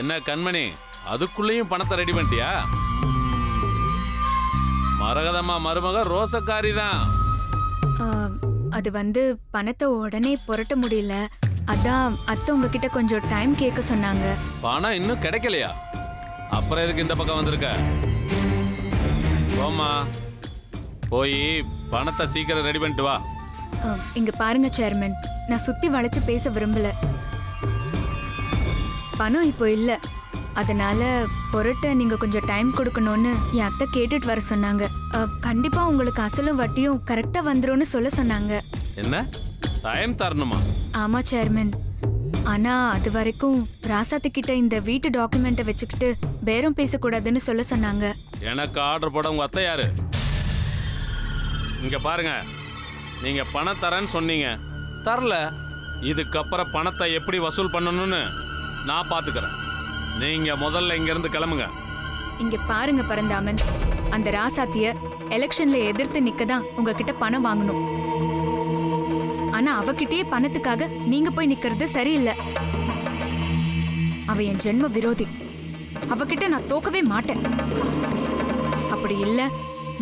Speaker 2: என்ன கண்மணி, அதுக்குள்ளேயும் பணத்தை ரெடி பண்ணிட்டியா? மரகதம்மா மருமக ரோசக்காரி தான்.
Speaker 4: அது பணத்தை உடனே புரட்ட முடியல, அதான் அத்தை உங்ககிட்ட கொஞ்சம் டைம் கேட்க சொன்னாங்க.
Speaker 2: பணம் இன்னும் கிடைக்கலையா? அப்புறம் எதுக்கு இந்த பக்கம் வந்திருக்க? போமா, போய் பணத்தை சீக்கிரம் ரெடி பண்ணிட்டு வா.
Speaker 4: இங்க பாருங்க சேர்மன், நான் சுத்தி வளைச்சு பேச விரும்பல. பணம் இப்போ இல்ல, அதனால பொருட்ட நீங்க கொஞ்சம் டைம் கொடுக்கணும்னு என் அத்தை கேட்டுட்டு வர சொன்னாங்க. கண்டிப்பா உங்களுக்கு அசலும் வட்டியும் கரெக்டா வந்துரும்னு சொல்ல சொன்னாங்க.
Speaker 2: என்ன டைம் தரணுமா?
Speaker 4: ஆமா சேர்மன், ஆனா அது வரைக்கும் ராசாத்து கிட்ட இந்த வீட்டு டாக்குமெண்ட்டை வச்சுக்கிட்டு பேரம் பேசக்கூடாதுன்னு சொல்ல சொன்னாங்க.
Speaker 2: எனக்கு ஆர்டர் போட உங்க அத்தை யாரு? இங்க பாருங்க, நீங்க பணம் தரேன்னு சொன்னீங்க, தரல. இதுக்கப்புறம் பணத்தை எப்படி வசூல் பண்ணணும்னு நான் பாத்துக்கிறேன். நீங்க முதல்ல இங்க இருந்து கிளம்புங்க.
Speaker 4: இங்க பாருங்க பரந்தாமன், அந்த ராசாத்திய எலெக்ஷன்ல எதிர்த்து நிக்கதான் உங்ககிட்ட பணம் வாங்கணும். ஆனா அவகிட்டயே பணத்துக்காக நீங்க போய் நிக்கிறது சரியில்லை. அவ என் ஜென்ம விரோதி, அவகிட்ட நான் தோக்கவே மாட்டேன். அப்படி இல்ல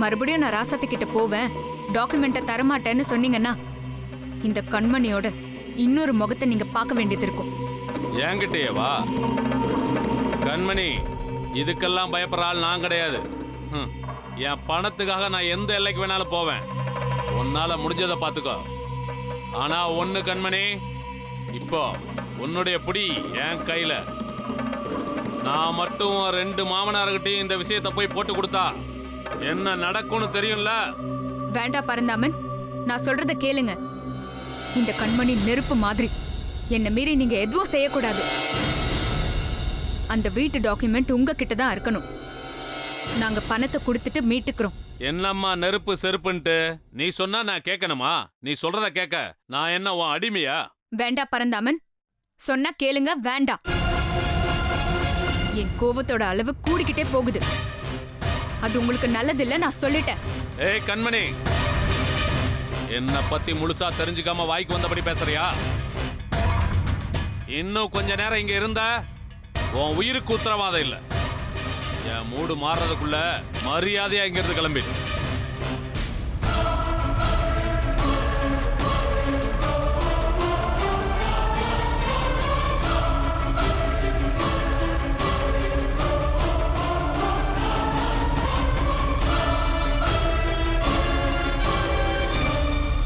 Speaker 4: மறுபடியும் நான் ராசாத்தி கிட்ட போவேன், டாக்குமெண்ட்டை தரமாட்டேன்னு சொன்னீங்கன்னா இந்த கண்மணியோட இன்னொரு முகத்தை நீங்க பார்க்க வேண்டியது இருக்கும்.
Speaker 2: என்கிட்டயே வா கண்மணி, இதுக்கெல்லாம் பயப்படுற ஆள் நான் கிடையாது. என் பணத்துக்காக நான் எந்த எல்லைக்கு வேணாலும் போவேன். உன்னால முடிஞ்சதை பார்த்துக்கோ. ஆனா ஒண்ணு கண்மணி, இப்போ உன்னுடைய புடி என் கையில. நான் மட்டும் 2 மாமனார்கிட்டையும் இந்த விஷயத்தை போய் போட்டு கொடுத்தா என்ன நடக்கும்னு தெரியும்ல?
Speaker 4: வேண்டாம் பரந்தாமன், நான் சொல்றத கேளுங்க. இந்த கண்மணி நெருப்பு மாதிரி, என்ன மீறி நீங்க எதுவும் செய்யக்கூடாது. அந்த வீட்டு டாக்குமெண்ட் உங்ககிட்ட தான் இருக்கணும். நாங்க பணத்தை கொடுத்துட்டு மீட்டுக்கிறோம்.
Speaker 2: என்னம்மா நெருப்பு செருப்புன்ட்டு நீ சொன்னா நான் கேட்கணுமா? நீ சொல்றத கேட்க நான் என்ன உன் அடிமையா?
Speaker 4: வேண்டா பரந்தாமன், சொன்னா கேளுங்க. வேண்டாம். என் கோவத்தோட அளவு கூடிக்கிட்டே போகுது. அது உங்களுக்கு நல்லதில்ல, நான் சொல்லிட்டேன்.
Speaker 2: ஏய் கண்மணி, என்ன பத்தி முழுசா தெரிஞ்சுக்காம வாய்க்கு வந்தபடி பேசுறியா? இன்னும் கொஞ்ச நேரம் இங்க இருந்த உன் உயிருக்கு உத்தரவாதம் இல்ல. என் மூடு மாறுறதுக்குள்ள மரியாதையா இங்க இருந்து கிளம்பிடு.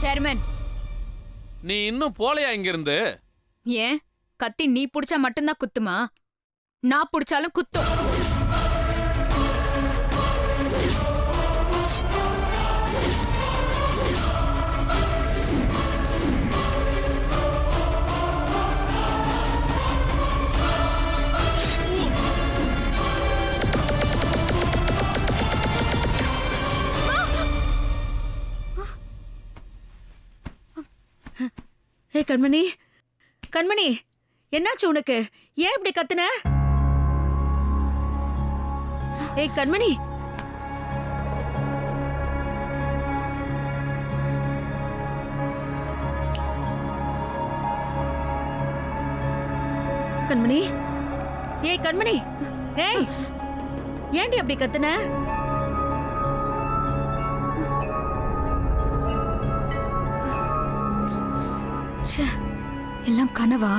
Speaker 4: சேர்மன்,
Speaker 2: நீ இன்னும் போலையா இங்க இருந்து?
Speaker 4: ஏன் கத்தி நீ புடிச்சா மட்டும்தான் குத்துமா? நான் புடிச்சாலும் குத்தும்.
Speaker 5: ஏய் கண்மணி, கண்மணி, என்னாச்சு உனக்கு? ஏன் இப்படி கத்துன? ஏய் கண்மணி, கண்மணி, ஏய் கண்மணி, ஏய் ஏண்டி அப்படி கத்துன?
Speaker 4: எல்லாம் கனவா?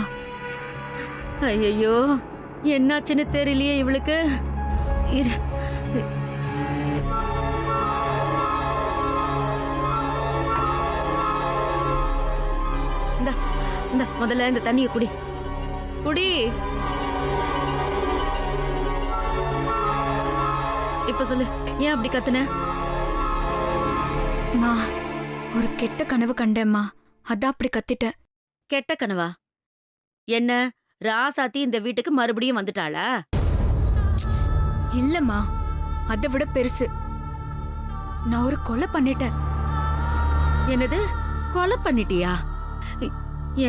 Speaker 5: ஐயோ, என்னாச்சுன்னு தெரியலையே இவளுக்கு. இரு. இந்த முதல்ல இந்த தண்ணியை குடி. குடி. இப்ப சொல்லு, ஏன் அப்படி கத்துன?
Speaker 4: மா, ஒரு கெட்ட கனவு கண்டேம்மா, அதான் அப்படி கத்திட்டேன்.
Speaker 5: கெட்ட கனவா? என்ன, ராசாத்தி இந்த வீட்டுக்கு மறுபடியும் வந்துட்டாளா?
Speaker 4: இல்லம்மா, அதை விட பெருசு. நான் ஒரு கொலை பண்ணிட்டேன்.
Speaker 5: என்னது, கொலை பண்ணிட்டியா?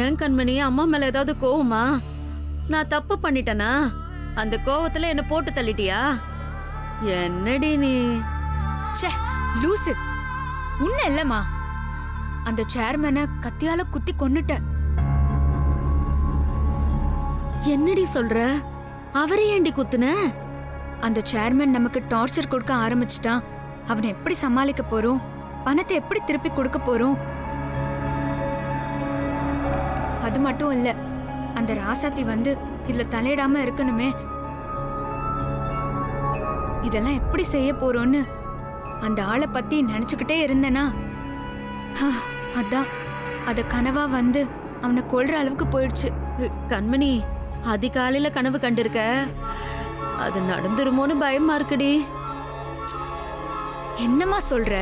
Speaker 5: ஏன் கண்மணி, அம்மா மேல ஏதாவது கோவமா? நான் தப்பு பண்ணிட்டேனா? அந்த கோவத்துல என்ன போட்டு தள்ளிட்டியா? என்னடி நீ?
Speaker 4: ச்சே, லூசு. உன்ன இல்லம்மா, அந்த சேர்மனை கத்தியால குத்தி கொன்னுட்டேன்.
Speaker 5: என்னடி சொல்ற? அவரை ஏண்டி குத்துன?
Speaker 4: அந்த சேர்மன் நமக்கு டார்ச்சர் கொடுக்க ஆரம்பிச்சுட்டான். அவனை எப்படி சமாளிக்க போறோம்? பணத்தை எப்படி திருப்பி கொடுக்க போறோம்? அது மட்டும் இல்ல, அந்த ராசாத்தி வந்து இதுல தலையிடாம இருக்கணுமே. இதெல்லாம் எப்படி செய்ய போறோம்னு அந்த ஆளை பத்தி நினைச்சுக்கிட்டே இருந்தேனா, அதான் அத கனவா வந்து அவனை கொல்ற அளவுக்கு போயிடுச்சு.
Speaker 5: கண்மணி, அதிகாலையில கனவு கண்டிருக்க, அது நடந்துருமோன்னு பயமா இருக்குடி.
Speaker 4: என்னம்மா சொல்ற?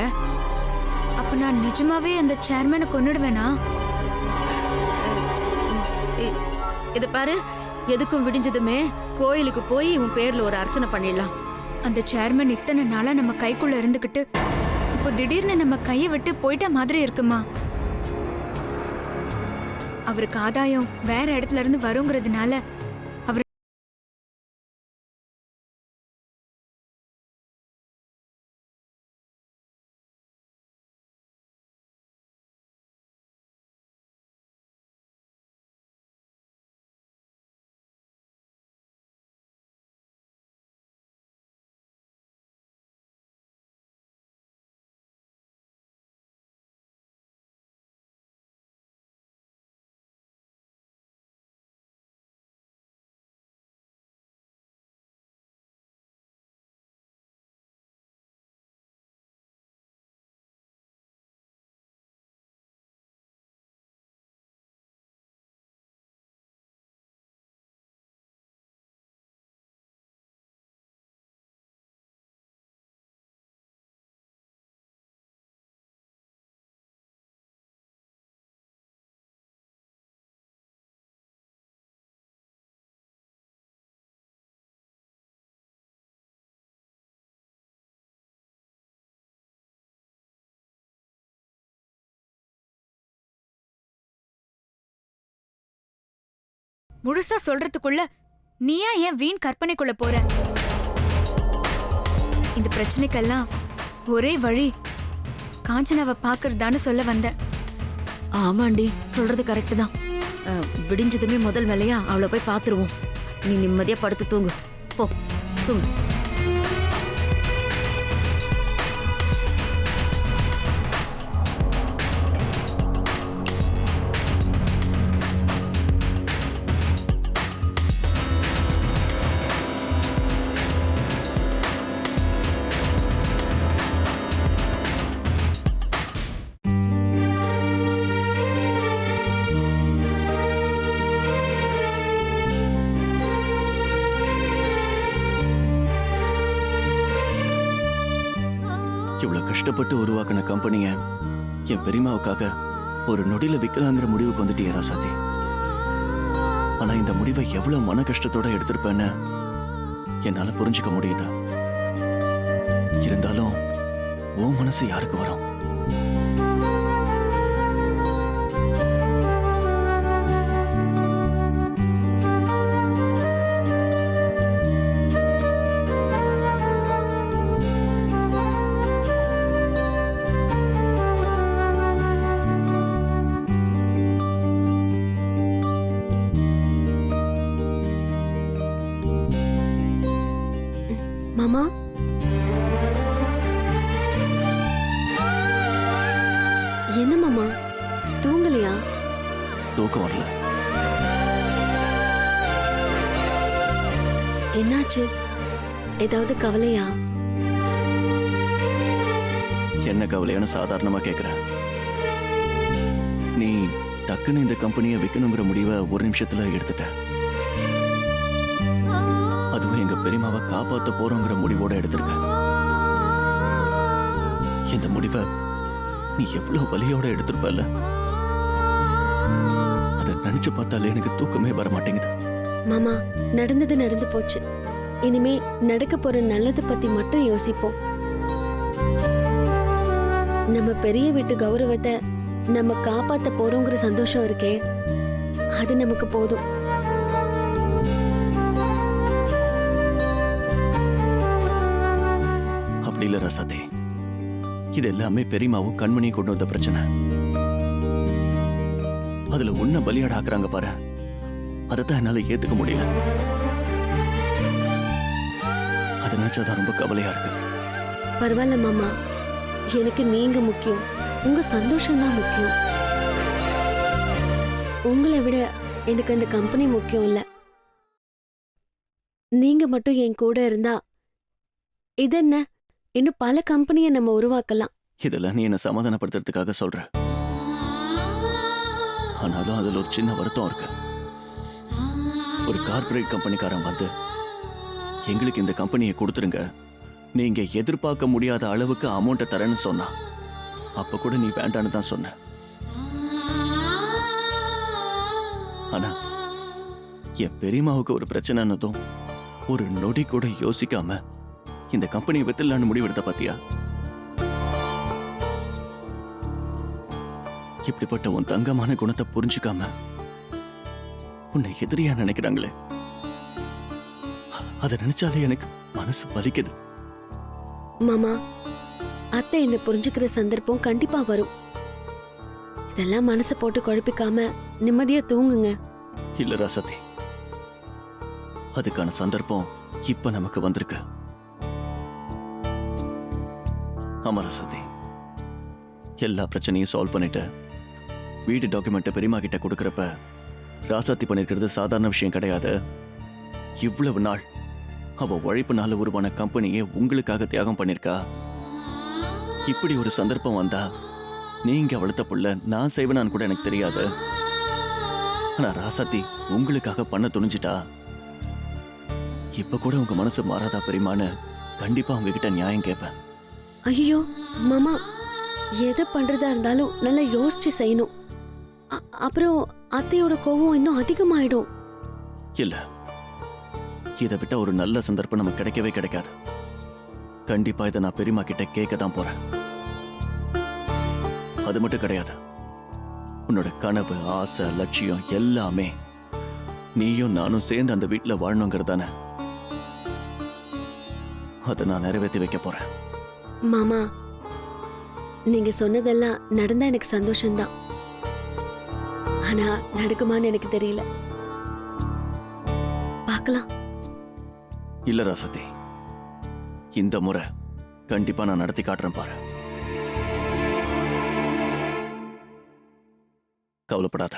Speaker 4: அப்ப நான் நிஜமாவே அந்த சேர்மனை கொன்னுடுவேனா?
Speaker 5: இத பாரு, எதுக்கும் விடிஞ்சதுமே கோயிலுக்கு போய் உன் பேர்ல ஒரு அர்ச்சனை பண்ணிடலாம்.
Speaker 4: அந்த சேர்மன் இத்தனை நாளா நம்ம கைக்குள்ள இருந்துகிட்டு இப்போ திடீர்னு நம்ம கையை விட்டு போயிட்ட மாதிரி இருக்குமா? அவருக்கு ஆதாயம் வேற இடத்துல இருந்து வருங்கிறதுனால முழுசா சொல்றதுக்குள்ள நீயா ஏன் வீண் கற்பனைக்குள்ள போற? இந்த பிரச்சனைக்கெல்லாம் ஒரே வழி காஞ்சனாவை பாக்குறதான்னு சொல்ல வந்தேன்.
Speaker 5: ஆமாண்டி, சொல்றது கரெக்ட் தான். விடிஞ்சதுமே முதல் வேலையா அவளை போய் பார்த்துருவோம். நீ நிம்மதியா படுத்து தூங்கு. போ தூங்கு.
Speaker 3: இவ்வளவு கஷ்டப்பட்டு உருவாக்கின கம்பெனிய என் பெரியமாவுக்காக ஒரு நொடியில விக்கலாங்கிற முடிவுக்கு வந்துட்டியே ராசாத்தி. ஆனா இந்த முடிவை எவ்வளவு மன கஷ்டத்தோட எடுத்திருப்பேன்னு என்னால புரிஞ்சுக்க முடியுது. இருந்தாலும் உன் மனசு யாருக்கு வரும்?
Speaker 1: மாமா, என்ன மாமா தூங்கலையா?
Speaker 3: தூக்கம் வரல.
Speaker 1: என்னாச்சு? ஏதாவது கவலையா?
Speaker 3: என்ன கவலையான சாதாரணமா கேக்குற? நீ டக்குன்னு இந்த கம்பெனியை விற்கணுங்கிற முடிவை ஒரு நிமிஷத்துல எடுத்துட்ட. அதுவும் எங்க பெரியமாவை காப்பாத்த போறோங்கிற முடிவோட எடுத்திருக்க. இந்த முடிவை நீ எவ்வளவு வலியோட எடுத்திருப்பல. அதை நினைச்சு பார்த்தாலே எனக்கு தூக்கமே வர மாட்டேங்குது.
Speaker 1: மாமா, நடந்தது நடந்து போச்சு. இனிமே நடக்க போற நல்லது பத்தி மட்டும் யோசிப்போம். நம்ம பெரிய வீட்டு கௌரவத்தை நம்ம காப்பாத்த போறோங்கிற சந்தோஷம் இருக்கே, அது நமக்கு போதும்.
Speaker 3: அப்படி இல்ல ரசதே, இது எல்லாமே பெரியமாவும் கண்மணியும் கொண்டு வந்த பிரச்சனை. அதுல உன்னை பலியாட ஆக்குறாங்க பாரு, அதைத்தான் என்னால ஏத்துக்க முடியல. அதை நினைச்சாதான் ரொம்ப கவலையா இருக்கு.
Speaker 1: பரவாயில்ல மாமா, எனக்கு நீங்க முக்கியம். உங்க சந்தோஷம் தான் முக்கியம். உங்களை விட எனக்கு அந்த கம்பெனி முக்கியம் இல்ல. நீங்க மட்டும் என் கூட இருந்தா இது என்ன, இன்னும் பல கம்பெனியை நம்ம உருவாக்கலாம்.
Speaker 3: இதெல்லாம் நீ என்ன சமாதானப்படுத்துறதுக்காக சொல்ற. ஆனாலும் அதுல ஒரு சின்ன வருத்தம் இருக்கு. ஒரு கார்ப்பரேட் கம்பெனிக்காரன் வந்து எங்களுக்கு இந்த கம்பெனியை கொடுத்துருங்க, நீங்க எதிர்பார்க்க முடியாத அளவுக்கு அமௌண்ட்டை தரேன்னு சொன்னா, அப்ப கூட நீ வேண்டான்னு தான் சொன்ன. ஆனா என் பெரியம்மாவுக்கு ஒரு பிரச்சனைன்னதும் ஒரு நொடி கூட யோசிக்காம இந்த கம்பெனியை வித்துலான்னு முடிவெடுத்த பாத்தியா? இப்படிப்பட்ட உன் தங்கமான குணத்தை புரிஞ்சுக்காம உன்னை எதிரியா நினைக்கிறாங்களே, அதை நினைச்சாலே எனக்கு மனசு வலிக்குது.
Speaker 1: மாமா, அத்தை என்ன புரிஞ்சுக்கிற சந்தர்ப்பம் கண்டிப்பா வரும். இதெல்லாம் மனசை போட்டு குழப்பிக்காம நிம்மதியா தூங்குங்க.
Speaker 3: இல்ல ராசதி, அதுக்கான சந்தர்ப்பம் இப்ப நமக்கு வந்திருக்கு. ஆமா ராசதி, எல்லா பிரச்சனையும் சால்வ் பண்ணிட்டு வீடு டாக்குமெண்ட்டை பெரியமா கிட்ட கொடுக்கறப்ப ராசாத்தி பண்ணிருக்கிறது சாதாரண விஷயம் கிடையாது. இவ்வளவு நாள் அவ உழைப்புனால உருவான கம்பெனியை உங்களுக்காக தியாகம் பண்ணிருக்கா. இப்படி ஒரு சந்தர்ப்பம் வந்தா நீங்க வளர்த்த புள்ள நான் செய்வேனான்னு கூட எனக்கு தெரியாது. ஆனா ராசாத்தி உங்களுக்காக பண்ண துணிஞ்சிட்டா. இப்ப கூட உங்க மனசு மாறாதா பெரியமான்னு கண்டிப்பா உங்ககிட்ட நியாயம் கேட்பேன்.
Speaker 1: ஐயோ மாமா, எதை பண்றதா இருந்தாலும் நல்லா யோசிச்சு செய்யணும். அப்புறம் அத்தையோட கோவம் இன்னும் அதிகமாயிடும்.
Speaker 3: இல்ல, இதை விட்ட ஒரு நல்ல சந்தர்ப்பம் நமக்கு கிடைக்கவே கிடைக்காது. கண்டிப்பா இதை நான் பெரியமா கிட்ட கேட்க தான் போறேன். அது மட்டும் கிடையாது, உன்னோட கனவு, ஆசை, லட்சியம் எல்லாமே நீயும் நானும் சேர்ந்து அந்த வீட்டுல வாழணுங்கிறதானே. அதை நான் நிறைவேற்றி வைக்க போறேன்.
Speaker 1: மாமா, நீங்க சொன்னதெல்லாம் நடந்தா எனக்கு சந்தோஷம்தான். ஆனா நடக்குமான்னு எனக்கு தெரியல. பார்க்கலாம்.
Speaker 3: இல்ல ராசதி, இந்த முறை கண்டிப்பா நான் நடத்தி காட்டுறேன் பாரு. கவலைப்படாத.